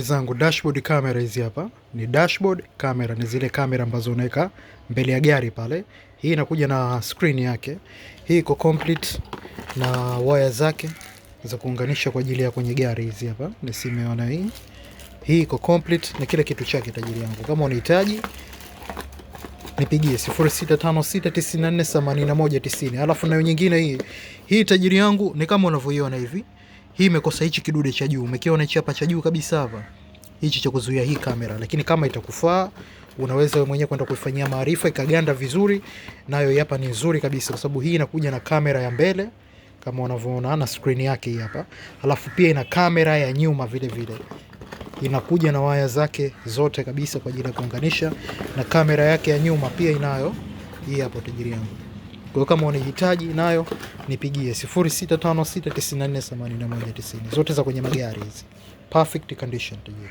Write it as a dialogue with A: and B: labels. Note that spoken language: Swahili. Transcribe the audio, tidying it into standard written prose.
A: zangu, dashboard camera hizi hapa. Ni dashboard camera, ni zile kamera ambazo unaweka mbele ya gari pale. Hii inakuja na screen yake. Hii iko complete na waya zake za kuunganisha kwa ajili ya kwenye gari hizi hapa. Nisimeona hii. Hii iko complete na kile kitu chake tajiri yangu. Kama unahitaji nipigie 0656948190. Alafu nayo nyingine hii tajiri yangu ni kama unavyoiona hivi. Hii imekosa hichi kidude cha juu. Umekiona hichi hapa cha juu kabisa hapa. Hichi cha kuzuia hii kamera. Lakini kama itakufaa, unaweza wewe mwenyewe kwenda kuifanyia maarifa ikaganda vizuri. Nayo hapa ni nzuri kabisa kwa sababu hii inakuja na kamera ya mbele kama unavyoona na screen yake hii hapa. Alafu pia ina kamera ya nyuma vile vile. Inakuja na waya zake zote kabisa kwa ajili ya kuunganisha na kamera yake ya nyuma pia inayo hii hapo tajiri yangu. Kwa hiyo kama unahitaji nayo nipigie 0656948190. Zote za kwenye magari hizi. Perfect condition tajiri.